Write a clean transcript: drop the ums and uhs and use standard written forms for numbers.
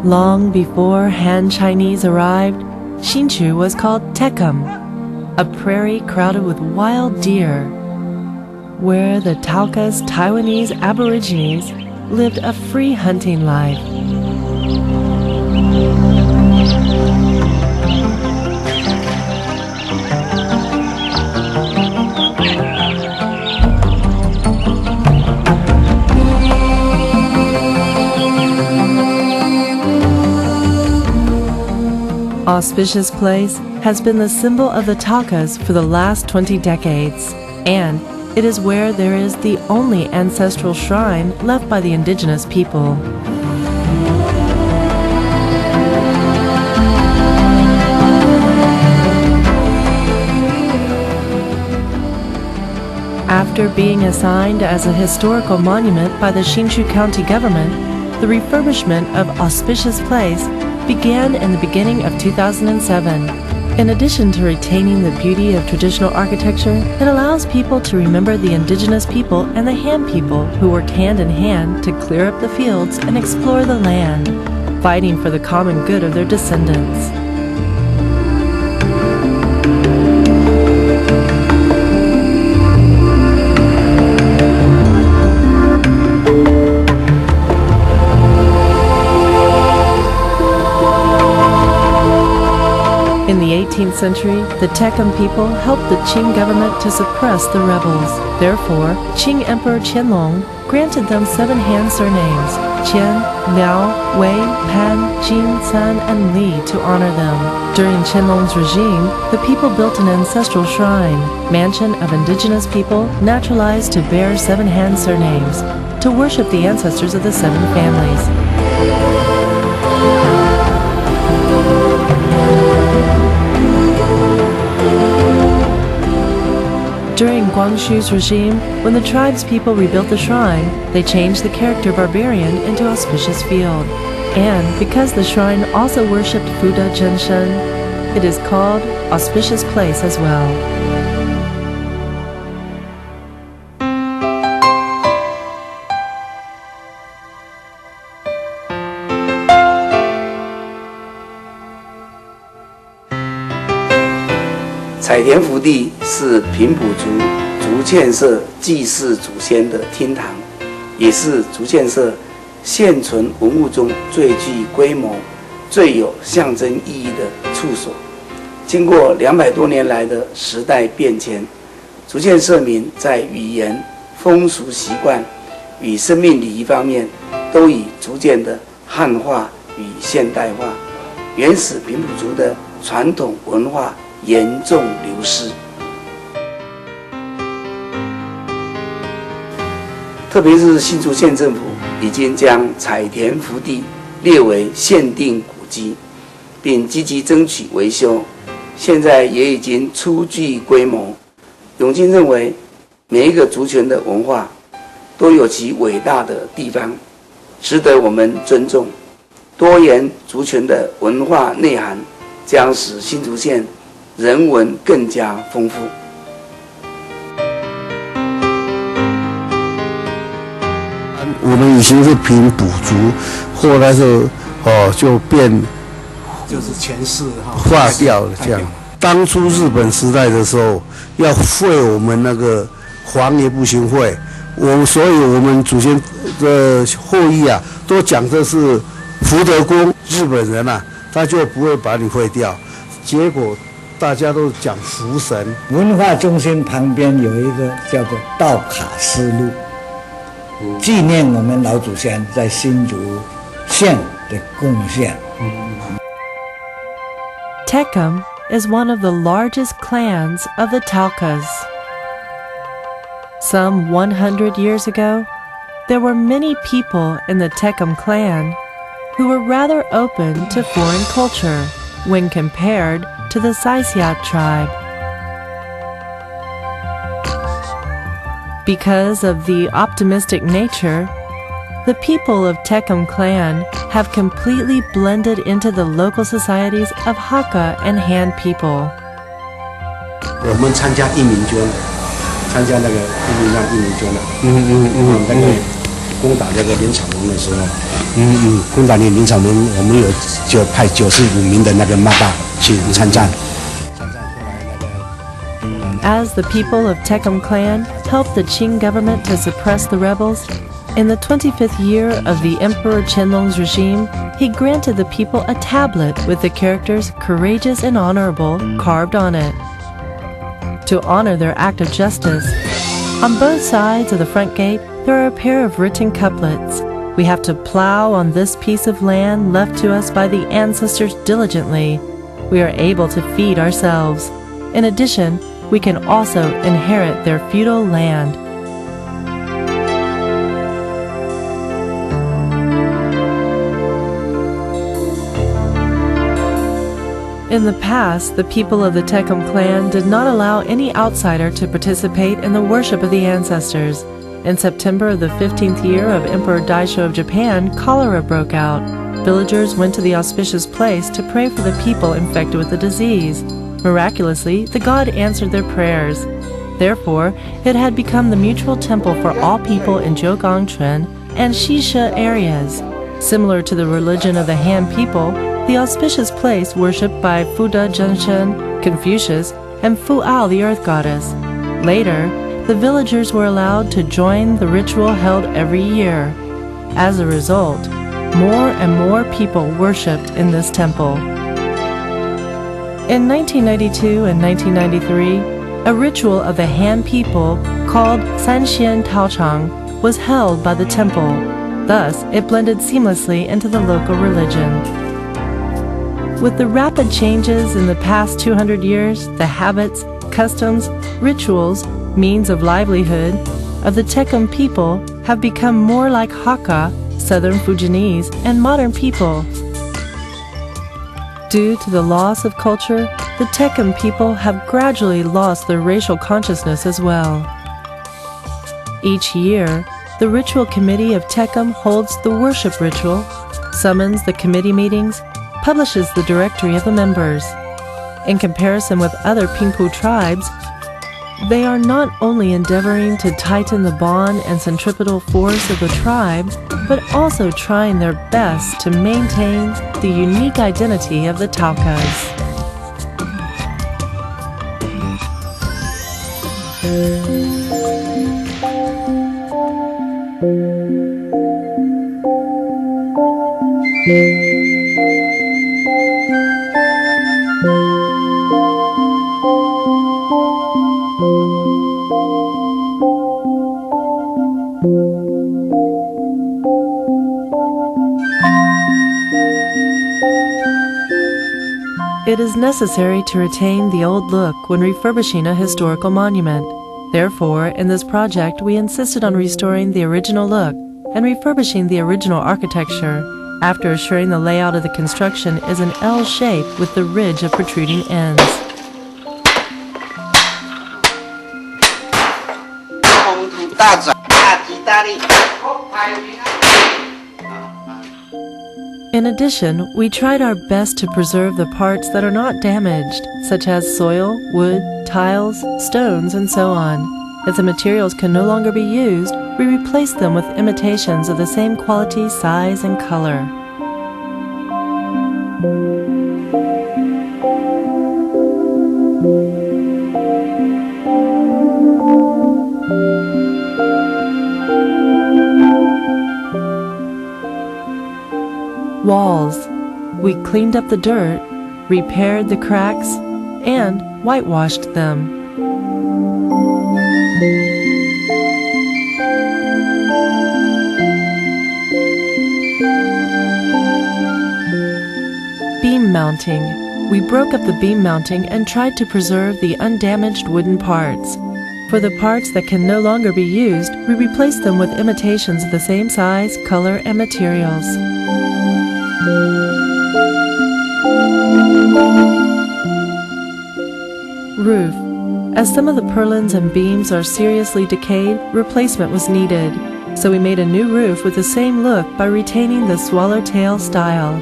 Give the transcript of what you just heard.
Long before Han Chinese arrived, Hsinchu was called Tekum, a prairie crowded with wild deer, where the Talkas Taiwanese Aborigines lived a free hunting life. Auspicious Place has been the symbol of the Talkas for the last 20 decades, and it is where there is the only ancestral shrine left by the indigenous people. After being assigned as a historical monument by the Hsinchu County government, the refurbishment of Auspicious Place began in the beginning of 2007. In addition to retaining the beauty of traditional architecture, it allows people to remember the indigenous people and the Han people who worked hand in hand to clear up the fields and explore the land, fighting for the common good of their descendants. In the 18th century, the Tekum people helped the Qing government to suppress the rebels. Therefore, Qing Emperor Qianlong granted them 7 Han surnames, Qian, Liao, Wei, Pan, Jin, San, and Li to honor them. During Qianlong's regime, the people built an ancestral shrine, mansion of indigenous people naturalized to bear 7 Han surnames, to worship the ancestors of the 7 families. During Guangxu's regime, when the tribe's people rebuilt the shrine, they changed the character barbarian into Auspicious Field. And because the shrine also worshipped Fuda Zhenshen, it is called Auspicious Place as well.采田福地是平埔族竹堑社祭祀祖先的厅堂，也是竹堑社现存文物中最具规模、最有象征意义的处所。经过200多年来的时代变迁，竹堑社民在语言、风俗习惯与生命礼仪方面，都已逐渐的汉化与现代化，原始平埔族的传统文化严重流失。特别是新竹县政府已经将采田福地列为限定古迹，并积极争取维修，现在也已经初具规模。永进认为，每一个族群的文化都有其伟大的地方，值得我们尊重。多元族群的文化内涵将使新竹县人文更加丰富。我们以前是平埔族，后来就变，就是前世化掉了这样。当初日本时代的时候，要废我们那个黄爷不行会，所以我们祖先的后裔啊，都讲这是福德宫，日本人啊，他就不会把你废掉。结果大家都讲福神。文化中心旁边有一个叫做道卡斯路，纪念我们老祖先在新竹县的贡献。Tekum is one of the largest clans of the Talkas. Some 100 years ago, there were many people in the Tekum clan who were rather open to foreign culture when compared to the Saisiat tribe. Because of the optimistic nature, the people of Tekum clan have completely blended into the local societies of Hakka and Han people. 我们参加义民捐的，参加那个义民捐的，攻打这个林场门的时候，攻打林场门，我们就派95名的那个妈爸去参战。As the people of Tecum clan helped the Qing government to suppress the rebels, in the 25th year of the Emperor Qianlong's regime, he granted the people a tablet with the characters courageous and honorable carved on it. To honor their act of justice, on both sides of the front gate there are a pair of written couplets. We have to plow on this piece of land left to us by the ancestors diligently. We are able to feed ourselves. In addition, we can also inherit their feudal land. In the past, the people of the Tecum clan did not allow any outsider to participate in the worship of the ancestors. In September of the 15th year of Emperor Daisho of Japan, cholera broke out. Villagers went to the auspicious place to pray for the people infected with the disease. Miraculously, the god answered their prayers. Therefore, it had become the mutual temple for all people in Jiugongchun and Xisha areas. Similar to the religion of the Han people, the auspicious place worshipped by Fuda Zhenshen, Confucius, and Fu'ao the earth goddess. Later, the villagers were allowed to join the ritual held every year. As a result, more and more people worshipped in this temple. In 1992 and 1993, a ritual of the Han people called Sanxian Taochang was held by the temple. Thus, it blended seamlessly into the local religion. With the rapid changes in the past 200 years, the habits, customs, rituals, means of livelihood of the Tecum people have become more like Hakka, Southern Fujianese, and modern people. Due to the loss of culture, the Tecum people have gradually lost their racial consciousness as well. Each year, the Ritual Committee of Tecum holds the worship ritual, summons the committee meetings, publishes the directory of the members. In comparison with other Pingpu tribes, they are not only endeavoring to tighten the bond and centripetal force of the tribe, but also trying their best to maintain the unique identity of the Talkas. It is necessary to retain the old look when refurbishing a historical monument. Therefore, in this project, we insisted on restoring the original look and refurbishing the original architecture, after assuring the layout of the construction is an L shape with the ridge of protruding ends. In addition, we tried our best to preserve the parts that are not damaged, such as soil, wood, tiles, stones, and so on. If the materials can no longer be used, we replace them with imitations of the same quality, size, and color. Walls. We cleaned up the dirt, repaired the cracks, and whitewashed them. Beam mounting. We broke up the beam mounting and tried to preserve the undamaged wooden parts. For the parts that can no longer be used, we replaced them with imitations of the same size, color, and materials. Roof. As some of the purlins and beams are seriously decayed, replacement was needed. So we made a new roof with the same look by retaining the swallowtail style.